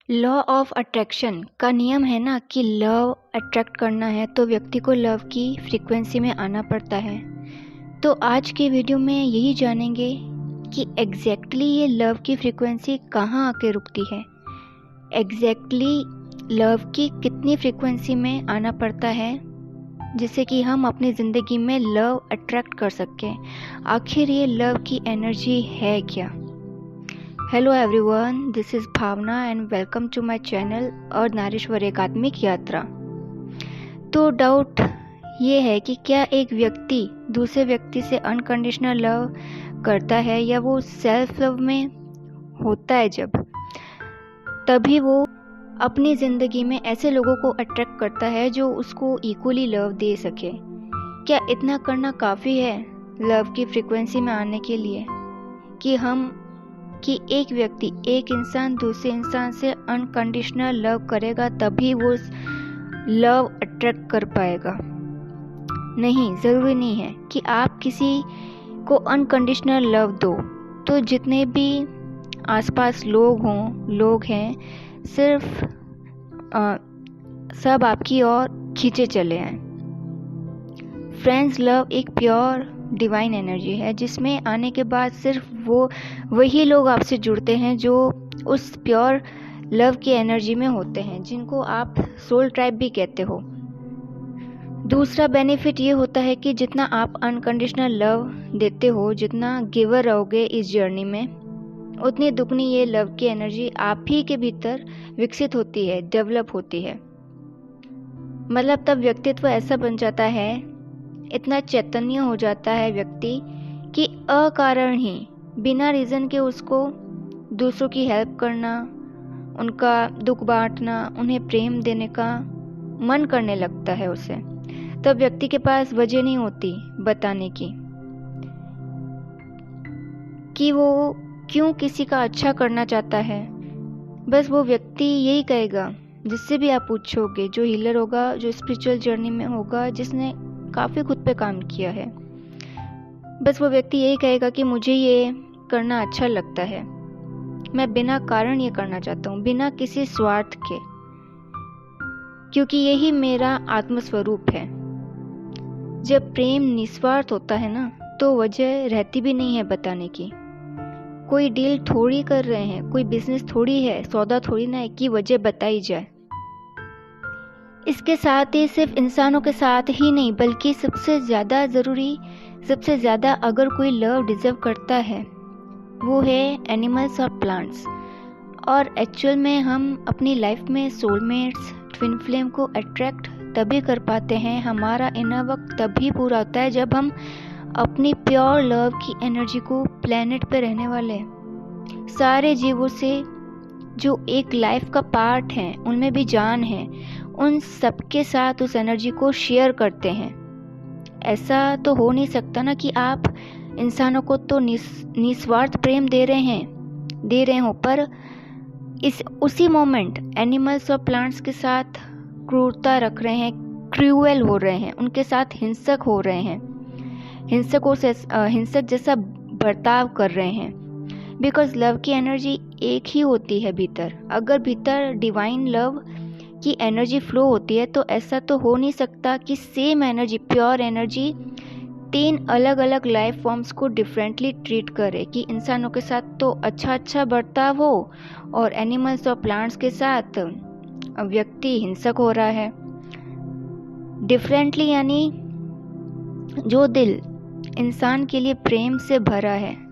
Law of attraction का नियम है ना कि लव अट्रैक्ट करना है तो व्यक्ति को लव की फ्रीक्वेंसी में आना पड़ता है। तो आज के वीडियो में यही जानेंगे कि एग्जैक्टली ये लव की फ्रीक्वेंसी कहाँ आके रुकती है, एग्जैक्टली लव की कितनी फ्रीक्वेंसी में आना पड़ता है जिससे कि हम अपनी ज़िंदगी में लव अट्रैक्ट कर सकें। आखिर ये लव की एनर्जी है क्या? Hello everyone, this is Bhavana and welcome to my channel Ardhanarishwar एकात्मिक यात्रा। तो डाउट ये है कि क्या एक व्यक्ति दूसरे व्यक्ति से अनकंडीशनल लव करता है या वो सेल्फ लव में होता है जब तभी वो अपनी ज़िंदगी में ऐसे लोगों को अट्रैक्ट करता है जो उसको इक्वली लव दे सके। क्या इतना करना काफ़ी है लव की फ्रीक्वेंसी में आने के लिए कि एक व्यक्ति, एक इंसान दूसरे इंसान से अनकंडीशनल लव करेगा तभी वो लव अट्रैक्ट कर पाएगा? नहीं, ज़रूरी नहीं है कि आप किसी को अनकंडीशनल लव दो। तो जितने भी आसपास लोग हैं, सिर्फ सब आपकी ओर खींचे चले आए। फ्रेंड्स लव एक प्योर डिवाइन एनर्जी है जिसमें आने के बाद सिर्फ वही लोग आपसे जुड़ते हैं जो उस प्योर लव की एनर्जी में होते हैं, जिनको आप सोल ट्राइब भी कहते हो। दूसरा बेनिफिट ये होता है कि जितना आप अनकंडीशनल लव देते हो, जितना गिवर रहोगे इस जर्नी में, उतनी दुगनी ये लव की एनर्जी आप ही के भीतर विकसित होती है, डेवलप होती है। मतलब तब व्यक्तित्व ऐसा बन जाता है, इतना चैतन्य हो जाता है व्यक्ति कि अकारण ही, बिना रीज़न के उसको दूसरों की हेल्प करना, उनका दुख बांटना, उन्हें प्रेम देने का मन करने लगता है उसे। तब व्यक्ति के पास वजह नहीं होती बताने की कि वो क्यों किसी का अच्छा करना चाहता है। बस वो व्यक्ति यही कहेगा, जिससे भी आप पूछोगे, जो हीलर होगा, जो स्पिरिचुअल जर्नी में होगा, जिसने काफ़ी खुद पे काम किया है, बस वो व्यक्ति यही कहेगा कि मुझे ये करना अच्छा लगता है, मैं बिना कारण ये करना चाहता हूँ, बिना किसी स्वार्थ के, क्योंकि यही मेरा आत्मस्वरूप है। जब प्रेम निस्वार्थ होता है ना, तो वजह रहती भी नहीं है बताने की। कोई डील थोड़ी कर रहे हैं, कोई बिजनेस थोड़ी है, सौदा थोड़ी ना है कि वजह बताई जाए। इसके साथ ही सिर्फ इंसानों के साथ ही नहीं, बल्कि सबसे ज़्यादा अगर कोई लव डिजर्व करता है वो है एनिमल्स और प्लांट्स। और एक्चुअल में हम अपनी लाइफ में सोलमेट्स, ट्विन फ्लेम को अट्रैक्ट तभी कर पाते हैं, हमारा इनर वर्क तभी पूरा होता है जब हम अपनी प्योर लव की एनर्जी को प्लेनेट पे रहने वाले सारे जीवों से, जो एक लाइफ का पार्ट है, उनमें भी जान है, उन सबके साथ उस एनर्जी को शेयर करते हैं। ऐसा तो हो नहीं सकता ना कि आप इंसानों को तो निस्वार्थ प्रेम दे रहे हो, पर उसी मोमेंट एनिमल्स और प्लांट्स के साथ क्रूरता रख रहे हैं, क्रूएल हो रहे हैं, उनके साथ हिंसक हो रहे हैं, हिंसक जैसा बर्ताव कर रहे हैं। बिकॉज लव की एनर्जी एक ही होती है भीतर। अगर भीतर डिवाइन लव की एनर्जी फ्लो होती है तो ऐसा तो हो नहीं सकता कि सेम एनर्जी, प्योर एनर्जी, 3 अलग अलग लाइफ फॉर्म्स को डिफरेंटली ट्रीट करे, कि इंसानों के साथ तो अच्छा बर्ताव हो और एनिमल्स और प्लांट्स के साथ व्यक्ति हिंसक हो रहा है डिफरेंटली। यानी जो दिल इंसान के लिए प्रेम से भरा है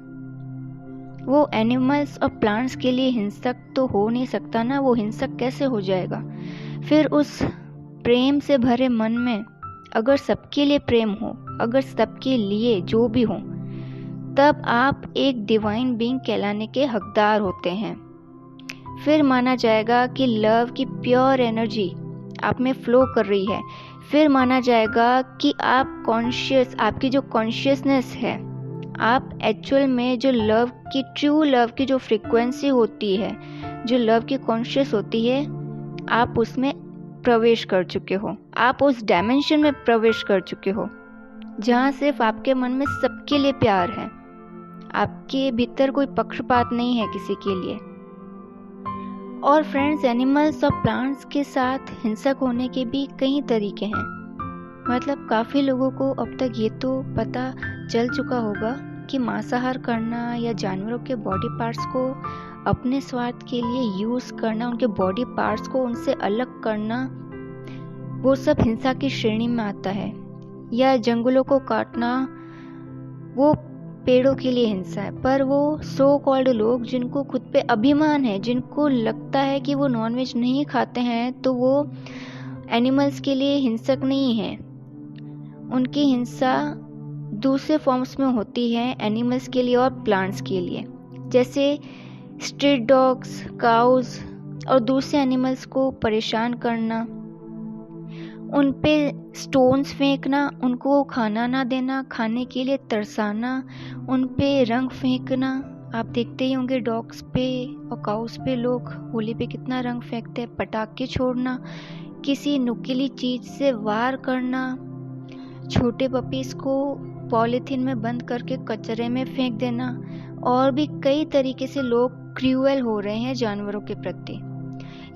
वो एनिमल्स और प्लांट्स के लिए हिंसक तो हो नहीं सकता ना। वो हिंसक कैसे हो जाएगा? फिर उस प्रेम से भरे मन में अगर सबके लिए प्रेम हो, अगर सबके लिए जो भी हो, तब आप एक डिवाइन बीइंग कहलाने के हकदार होते हैं। फिर माना जाएगा कि लव की प्योर एनर्जी आप में फ्लो कर रही है। फिर माना जाएगा कि आप कॉन्शियस, आपकी जो कॉन्शियसनेस है, आप एक्चुअल में जो लव की, ट्रू लव की जो फ्रीक्वेंसी होती है, जो लव की कॉन्शियस होती है, आप उसमें प्रवेश कर चुके हो, आप उस डायमेंशन में प्रवेश कर चुके हो जहाँ सिर्फ आपके मन में सबके लिए प्यार है, आपके भीतर कोई पक्षपात नहीं है किसी के लिए। और फ्रेंड्स, एनिमल्स और प्लांट्स के साथ हिंसक होने के भी कई तरीके हैं। मतलब काफ़ी लोगों को अब तक ये तो पता चल चुका होगा कि मांसाहार करना या जानवरों के बॉडी पार्ट्स को अपने स्वार्थ के लिए यूज़ करना, उनके बॉडी पार्ट्स को उनसे अलग करना, वो सब हिंसा की श्रेणी में आता है। या जंगलों को काटना, वो पेड़ों के लिए हिंसा है। पर वो सो कॉल्ड लोग जिनको खुद पे अभिमान है, जिनको लगता है कि वो नॉनवेज नहीं खाते हैं, तो वो एनिमल्स के लिए हिंसक नहीं है। उनकी हिंसा दूसरे फॉर्म्स में होती है एनिमल्स के लिए और प्लांट्स के लिए, जैसे स्ट्रीट डॉग्स, काउज और दूसरे एनिमल्स को परेशान करना, उन पे स्टोन्स फेंकना, उनको खाना ना देना, खाने के लिए तरसाना, उन पे रंग फेंकना। आप देखते ही होंगे डॉग्स पे और काउस पे लोग होली पे कितना रंग फेंकते हैं। पटाखे छोड़ना, किसी नुकीली चीज़ से वार करना, छोटे पपीज़ को पॉलीथीन में बंद करके कचरे में फेंक देना, और भी कई तरीके से लोग क्रूएल हो रहे हैं जानवरों के प्रति।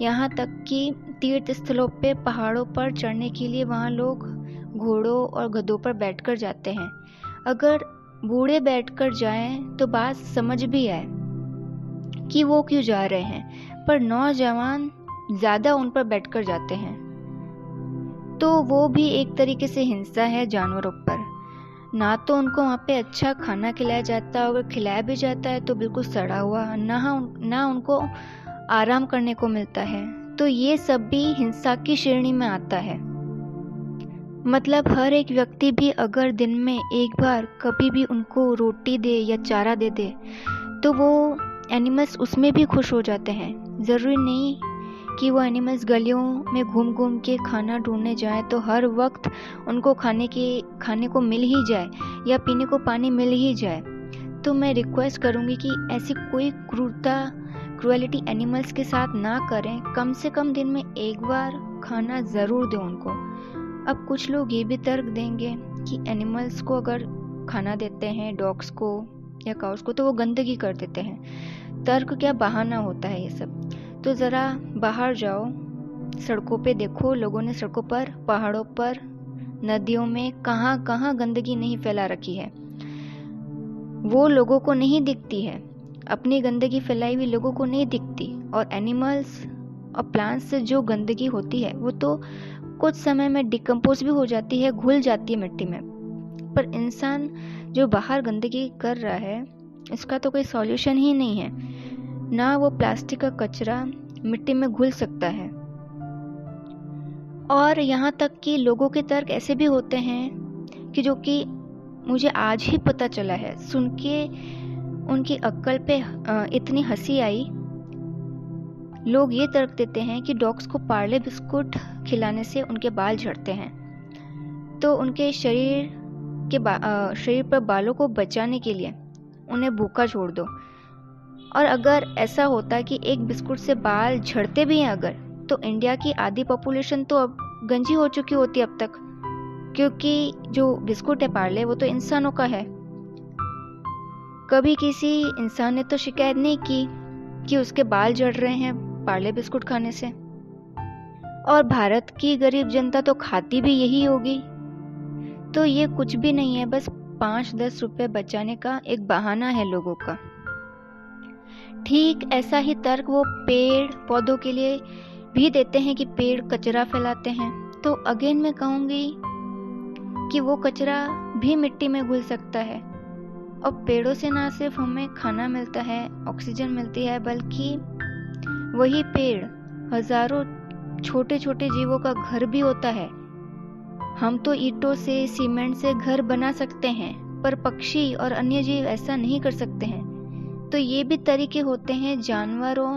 यहाँ तक कि तीर्थ स्थलों पे पहाड़ों पर चढ़ने के लिए वहाँ लोग घोड़ों और गधों पर बैठकर जाते हैं। अगर बूढ़े बैठकर जाएं तो बात समझ भी आए कि वो क्यों जा रहे हैं, पर नौजवान ज़्यादा उन पर बैठकर जाते हैं, तो वो भी एक तरीके से हिंसा है जानवरों पर। ना तो उनको वहाँ पे अच्छा खाना खिलाया जाता है, अगर खिलाया भी जाता है तो बिल्कुल सड़ा हुआ, ना उनको आराम करने को मिलता है। तो ये सब भी हिंसा की श्रेणी में आता है। मतलब हर एक व्यक्ति भी अगर दिन में एक बार कभी भी उनको रोटी दे या चारा दे दे, तो वो एनिमल्स उसमें भी खुश हो जाते हैं। ज़रूरी नहीं कि वो एनिमल्स गलियों में घूम घूम के खाना ढूंढने जाए तो हर वक्त उनको खाने को मिल ही जाए या पीने को पानी मिल ही जाए। तो मैं रिक्वेस्ट करूँगी कि ऐसी कोई क्रूएलिटी एनिमल्स के साथ ना करें। कम से कम दिन में एक बार खाना ज़रूर दें उनको। अब कुछ लोग ये भी तर्क देंगे कि एनिमल्स को अगर खाना देते हैं, डॉग्स को या काउस को, तो वो गंदगी कर देते हैं। तर्क क्या, बहाना होता है ये सब। तो ज़रा बाहर जाओ, सड़कों पे देखो, लोगों ने सड़कों पर, पहाड़ों पर, नदियों में कहाँ कहाँ गंदगी नहीं फैला रखी है। वो लोगों को नहीं दिखती है, अपनी गंदगी फैलाई हुई लोगों को नहीं दिखती। और एनिमल्स और प्लांट्स से जो गंदगी होती है वो तो कुछ समय में डिकम्पोज भी हो जाती है, घुल जाती है मिट्टी में। पर इंसान जो बाहर गंदगी कर रहा है, इसका तो कोई सॉल्यूशन ही नहीं है। ना वो प्लास्टिक का कचरा मिट्टी में घुल सकता है। और यहाँ तक कि लोगों के तर्क ऐसे भी होते हैं कि जो कि मुझे आज ही पता चला है, सुन के उनकी अक्ल पे इतनी हंसी आई। लोग ये तर्क देते हैं कि डॉग्स को पार्ले बिस्कुट खिलाने से उनके बाल झड़ते हैं, तो उनके शरीर पर बालों को बचाने के लिए उन्हें भूखा छोड़ दो। और अगर ऐसा होता कि एक बिस्कुट से बाल झड़ते भी हैं अगर, तो इंडिया की आधी पॉपुलेशन तो अब गंजी हो चुकी होती अब तक, क्योंकि जो बिस्कुट है पार्ले वो तो इंसानों का है। कभी किसी इंसान ने तो शिकायत नहीं की कि उसके बाल झड़ रहे हैं पार्ले बिस्कुट खाने से। और भारत की गरीब जनता तो खाती भी यही होगी। तो ये कुछ भी नहीं है, बस 5-10 रुपए बचाने का एक बहाना है लोगों का। ठीक ऐसा ही तर्क वो पेड़ पौधों के लिए भी देते हैं कि पेड़ कचरा फैलाते हैं। तो अगेन मैं कहूँगी कि वो कचरा भी मिट्टी में घुल सकता है। और पेड़ों से ना सिर्फ हमें खाना मिलता है, ऑक्सीजन मिलती है, बल्कि वही पेड़ हजारों छोटे छोटे जीवों का घर भी होता है। हम तो ईंटों से, सीमेंट से घर बना सकते हैं, पर पक्षी और अन्य जीव ऐसा नहीं कर सकते हैं। तो ये भी तरीके होते हैं जानवरों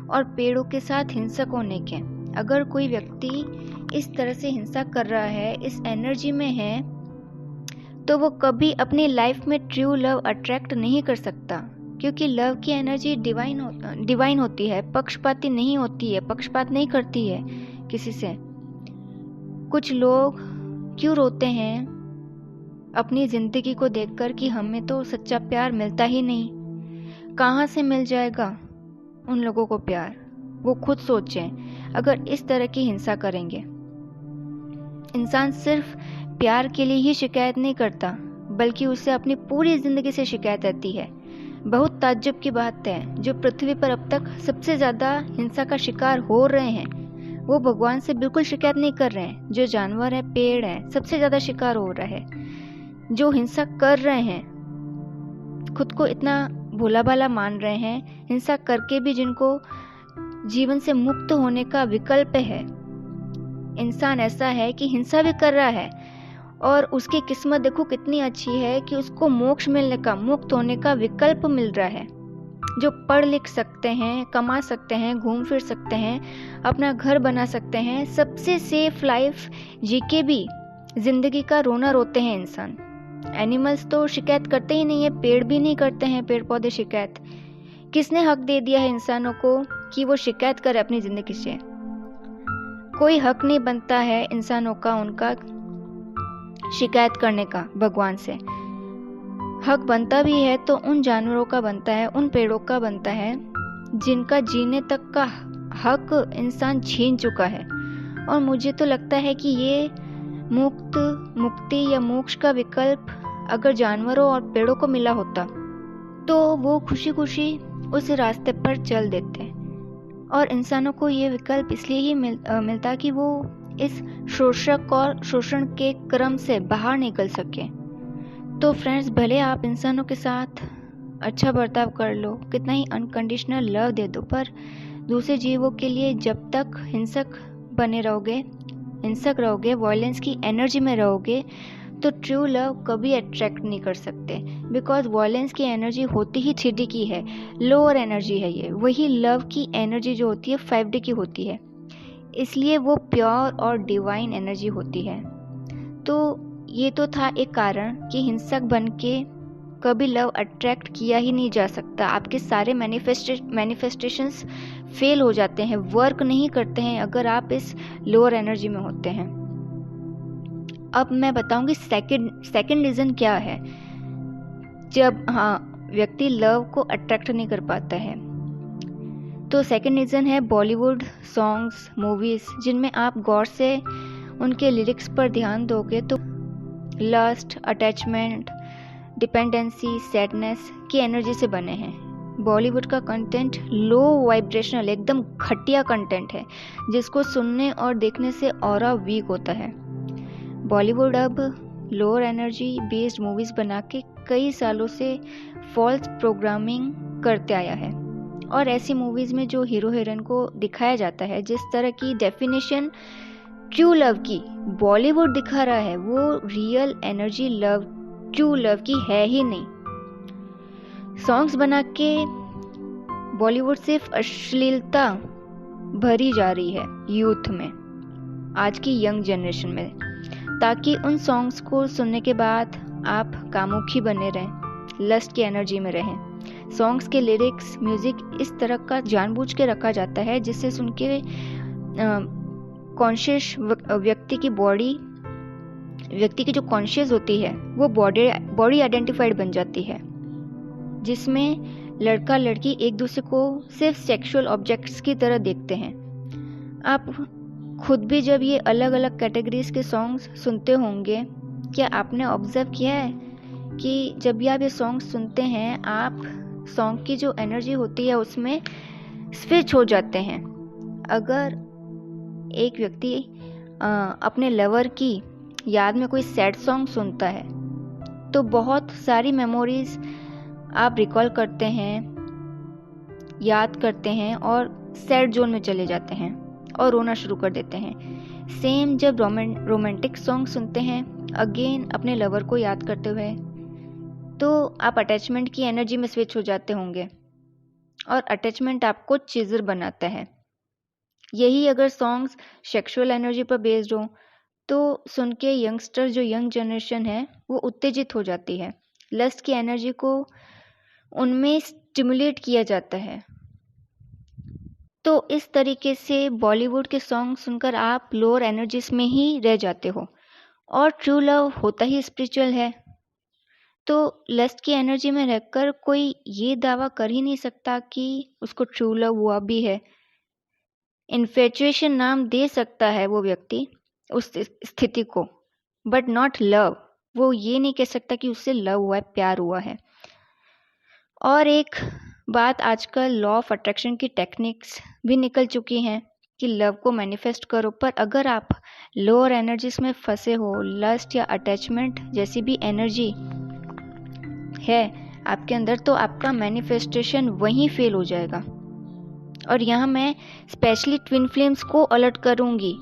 और पेड़ों के साथ हिंसक होने के। अगर कोई व्यक्ति इस तरह से हिंसा कर रहा है, इस एनर्जी में है, तो वो कभी अपनी लाइफ में ट्रू लव अट्रैक्ट नहीं कर सकता, क्योंकि लव की एनर्जी डिवाइन होती है, पक्षपाती नहीं होती है, पक्षपात नहीं करती है किसी से। कुछ लोग क्यों रोते हैं अपनी जिंदगी को देखकर कि हमें तो सच्चा प्यार मिलता ही नहीं। कहाँ से मिल जाएगा उन लोगों को प्यार? वो खुद सोचें, अगर इस तरह की हिंसा करेंगे। इंसान सिर्फ प्यार के लिए ही शिकायत नहीं करता, बल्कि उसे अपनी पूरी जिंदगी से शिकायत रहती है। बहुत ताज्जुब की बात है, जो पृथ्वी पर अब तक सबसे ज्यादा हिंसा का शिकार हो रहे हैं, वो भगवान से बिल्कुल शिकायत नहीं कर रहे हैं। जो जानवर है, पेड़ है, सबसे ज्यादा शिकार हो रहा है। जो हिंसा कर रहे हैं, खुद को इतना भोला भाला मान रहे हैं, हिंसा करके भी जिनको जीवन से मुक्त होने का विकल्प है। इंसान ऐसा है कि हिंसा भी कर रहा है और उसकी किस्मत देखो कितनी अच्छी है कि उसको मोक्ष मिलने का, मुक्त होने का विकल्प मिल रहा है। जो पढ़ लिख सकते हैं, कमा सकते हैं, घूम फिर सकते हैं, अपना घर बना सकते हैं, सबसे सेफ लाइफ जीके भी जिंदगी का रोना रोते हैं इंसान। एनिमल्स तो शिकायत करते ही नहीं है, पेड़ भी नहीं करते हैं, पेड़ पौधे शिकायत। किसने हक दे दिया है इंसानों को कि वो शिकायत करे अपनी जिंदगी से? कोई हक नहीं बनता है इंसानों का उनका शिकायत करने का भगवान से। हक बनता भी है तो उन जानवरों का बनता है, उन पेड़ों का बनता है जिनका जीने तक का हक इंसान छीन चुका है। और मुझे तो लगता है कि ये मुक्ति या मोक्ष का विकल्प अगर जानवरों और पेड़ों को मिला होता तो वो खुशी खुशी उस रास्ते पर चल देते। और इंसानों को ये विकल्प इसलिए ही मिलता कि वो इस शोषक और शोषण के क्रम से बाहर निकल सके। तो फ्रेंड्स, भले आप इंसानों के साथ अच्छा बर्ताव कर लो, कितना ही अनकंडीशनल लव दे दो, पर दूसरे जीवों के लिए जब तक हिंसक रहोगे, वायलेंस की एनर्जी में रहोगे, तो ट्रू लव कभी अट्रैक्ट नहीं कर सकते। बिकॉज वायलेंस की एनर्जी होती ही 3D की है, लोअर एनर्जी है ये। वही लव की एनर्जी जो होती है 5D की होती है, इसलिए वो प्योर और डिवाइन एनर्जी होती है। तो ये तो था एक कारण कि हिंसक बन के कभी लव अट्रैक्ट किया ही नहीं जा सकता। आपके सारे मैनिफेस्टेशंस फेल हो जाते हैं, वर्क नहीं करते हैं अगर आप इस लोअर एनर्जी में होते हैं। अब मैं बताऊंगी सेकंड रीजन क्या है जब व्यक्ति लव को अट्रैक्ट नहीं कर पाता है। तो सेकंड रीजन है बॉलीवुड सॉन्ग्स, मूवीज, जिनमें आप गौर से उनके लिरिक्स पर ध्यान दोगे तो लस्ट, अटैचमेंट, डिपेंडेंसी, सैडनेस की एनर्जी से बने हैं। बॉलीवुड का कंटेंट लो वाइब्रेशनल, एकदम घटिया कंटेंट है, जिसको सुनने और देखने से ऑरा वीक होता है। बॉलीवुड अब लोअर एनर्जी बेस्ड मूवीज बना के कई सालों से फॉल्स प्रोग्रामिंग करते आया है। और ऐसी मूवीज में जो हीरो हीरोइन को दिखाया जाता है, जिस तरह की डेफिनेशन ट्रू लव की बॉलीवुड दिखा रहा है, वो real energy love, true love की है ही नहीं। सॉन्ग्स बना के बॉलीवुड सिर्फ अश्लीलता भरी जा रही है यूथ में, आज की यंग जनरेशन में, ताकि उन सॉन्ग्स को सुनने के बाद आप कामुखी बने रहें, लस्ट की एनर्जी में रहें। सॉन्ग्स के लिरिक्स, म्यूजिक इस तरह का जानबूझ के रखा जाता है जिससे सुन के कॉन्शियस व्यक्ति की जो कॉन्शियस होती है वो बॉडी आइडेंटिफाइड बन जाती है, जिसमें लड़का लड़की एक दूसरे को सिर्फ सेक्सुअल ऑब्जेक्ट्स की तरह देखते हैं। आप खुद भी जब ये अलग अलग कैटेगरीज के सॉन्ग्स सुनते होंगे, क्या आपने ऑब्जर्व किया है कि जब भी आप ये सॉन्ग सुनते हैं, आप सॉन्ग की जो एनर्जी होती है उसमें स्विच हो जाते हैं। अगर एक व्यक्ति अपने लवर की याद में कोई सैड सॉन्ग सुनता है तो बहुत सारी मेमोरीज आप रिकॉल करते हैं, याद करते हैं और सैड जोन में चले जाते हैं और रोना शुरू कर देते हैं। सेम जब रोमांटिक सॉन्ग सुनते हैं, अगेन अपने लवर को याद करते हुए, तो आप अटैचमेंट की एनर्जी में स्विच हो जाते होंगे और अटैचमेंट आपको चीज़र बनाता है। यही अगर सॉन्ग्स सेक्सुअल एनर्जी पर बेस्ड हो तो सुन के यंगस्टर, जो यंग जनरेशन है, वो उत्तेजित हो जाती है। लस्ट की एनर्जी को उनमें स्टिमुलेट किया जाता है। तो इस तरीके से बॉलीवुड के सॉन्ग सुनकर आप लोअर एनर्जीज में ही रह जाते हो। और ट्रू लव होता ही स्पिरिचुअल है, तो लस्ट की एनर्जी में रहकर कोई ये दावा कर ही नहीं सकता कि उसको ट्रू लव हुआ भी है। इन्फेचुएशन नाम दे सकता है वो व्यक्ति उस स्थिति को, बट नॉट लव। वो ये नहीं कह सकता कि उससे लव हुआ है, प्यार हुआ है। और एक बात, आजकल लॉ ऑफ अट्रैक्शन की टेक्निक्स भी निकल चुकी हैं कि लव को मैनिफेस्ट करो। पर अगर आप लोअर एनर्जीज में फंसे हो, लस्ट या अटैचमेंट जैसी भी एनर्जी है आपके अंदर, तो आपका मैनिफेस्टेशन वहीं फेल हो जाएगा। और यहाँ मैं स्पेशली ट्विन फ्लेम्स को अलर्ट करूँगी,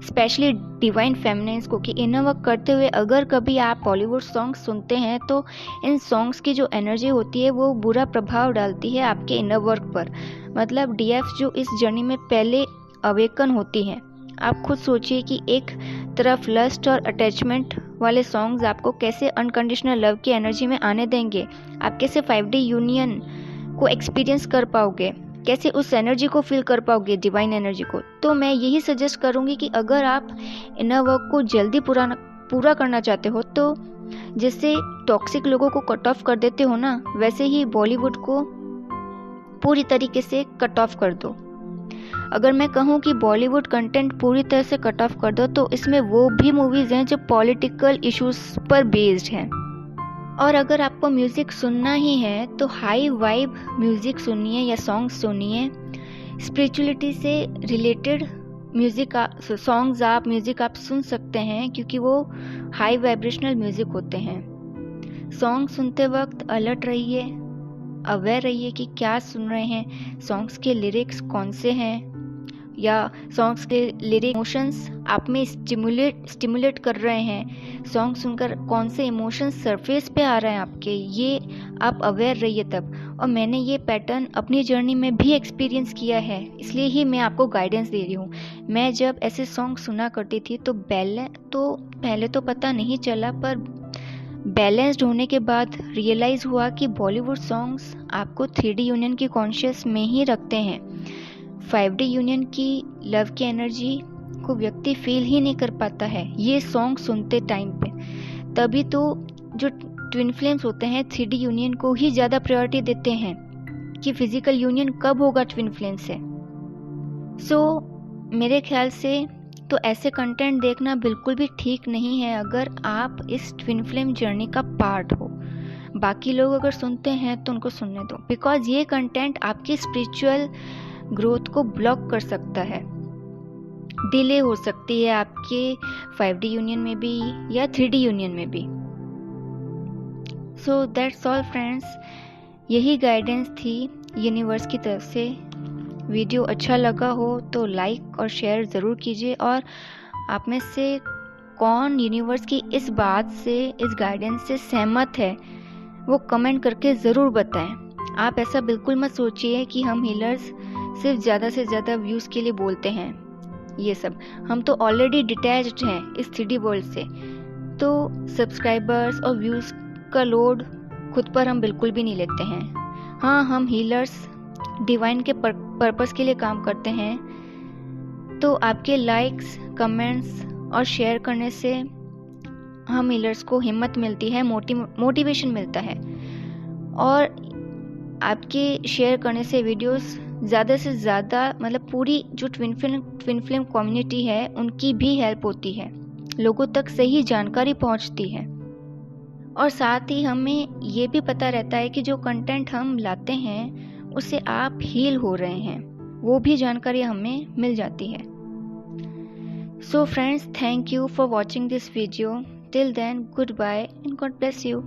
स्पेशली डिवाइन फेमिनिन्स को, कि इनर वर्क करते हुए अगर कभी आप बॉलीवुड सॉन्ग्स सुनते हैं तो इन सॉन्ग्स की जो एनर्जी होती है वो बुरा प्रभाव डालती है आपके इनर वर्क पर। मतलब डीएफ जो इस जर्नी में पहले अवेकन होती हैं। आप खुद सोचिए कि एक तरफ लस्ट और अटैचमेंट वाले सॉन्ग्स आपको कैसे अनकंडीशनल लव की एनर्जी में आने देंगे। आप कैसे 5D यूनियन को एक्सपीरियंस कर पाओगे, कैसे उस एनर्जी को फील कर पाओगे, डिवाइन एनर्जी को। तो मैं यही सजेस्ट करूँगी कि अगर आप इनर वर्क को जल्दी पूरा करना चाहते हो, तो जैसे टॉक्सिक लोगों को कट ऑफ कर देते हो ना, वैसे ही बॉलीवुड को पूरी तरीके से कट ऑफ कर दो। अगर मैं कहूँ कि बॉलीवुड कंटेंट पूरी तरह से कट ऑफ कर दो, तो इसमें वो भी मूवीज़ हैं जो पॉलिटिकल इश्यूज पर बेस्ड हैं। और अगर आपको म्यूज़िक सुनना ही है तो हाई वाइब म्यूज़िक सुनिए या सॉन्ग सुनिए। स्पिरिचुअलिटी से रिलेटेड म्यूज़िक आप सुन सकते हैं, क्योंकि वो हाई वाइब्रेशनल म्यूज़िक होते हैं। सॉन्ग सुनते वक्त अलर्ट रहिए, अवेयर रहिए कि क्या सुन रहे हैं, सॉन्ग्स के लिरिक्स कौन से हैं, या सॉन्ग्स के लिरिक इमोशंस आप में स्टिमुलेट कर रहे हैं। सॉन्ग सुनकर कौन से इमोशंस सरफेस पे आ रहे हैं आपके, ये आप अवेयर रहिए तब। और मैंने ये पैटर्न अपनी जर्नी में भी एक्सपीरियंस किया है, इसलिए ही मैं आपको गाइडेंस दे रही हूँ। मैं जब ऐसे सॉन्ग सुना करती थी तो पहले तो पता नहीं चला, पर बैलेंस्ड होने के बाद रियलाइज़ हुआ कि बॉलीवुड सॉन्ग्स आपको 3D यूनियन की कॉन्शियस में ही रखते हैं। 5D यूनियन की लव की एनर्जी को व्यक्ति फील ही नहीं कर पाता है ये सॉन्ग सुनते टाइम पे। तभी तो जो ट्विन फ्लेम्स होते हैं 3D यूनियन को ही ज़्यादा प्रायोरिटी देते हैं कि फिजिकल यूनियन कब होगा ट्विन फ्लेम से। मेरे ख्याल से तो ऐसे कंटेंट देखना बिल्कुल भी ठीक नहीं है अगर आप इस ट्विन फ्लेम जर्नी का पार्ट हो। बाकी लोग अगर सुनते हैं तो उनको सुनने दो, बिकॉज ये कंटेंट आपकी स्पिरिचुअल ग्रोथ को ब्लॉक कर सकता है, डिले हो सकती है आपके 5D यूनियन में भी या 3D यूनियन में भी। सो दैट्स ऑल फ्रेंड्स, यही गाइडेंस थी यूनिवर्स की तरफ से। वीडियो अच्छा लगा हो तो लाइक और शेयर ज़रूर कीजिए, और आप में से कौन यूनिवर्स की इस बात से, इस गाइडेंस से सहमत है, वो कमेंट करके ज़रूर बताएं। आप ऐसा बिल्कुल मत सोचिए कि हम हीलर्स सिर्फ ज़्यादा से ज़्यादा व्यूज़ के लिए बोलते हैं। ये सब हम तो ऑलरेडी डिटैच्ड हैं इस 3D वर्ल्ड से, तो सब्सक्राइबर्स और व्यूज़ का लोड खुद पर हम बिल्कुल भी नहीं लेते हैं। हाँ, हम हीलर्स डिवाइन के पर्पस के लिए काम करते हैं, तो आपके लाइक्स, कमेंट्स और शेयर करने से हम हीलर्स को हिम्मत मिलती है, मोटिवेशन मिलता है, और आपके शेयर करने से वीडियोस ज़्यादा से ज़्यादा, मतलब पूरी जो ट्विन फ्लेम कम्युनिटी है उनकी भी हेल्प होती है, लोगों तक सही जानकारी पहुंचती है, और साथ ही हमें ये भी पता रहता है कि जो कंटेंट हम लाते हैं उससे आप हील हो रहे हैं, वो भी जानकारी हमें मिल जाती है। So friends, thank you for watching this video. Till then, goodbye and God bless you.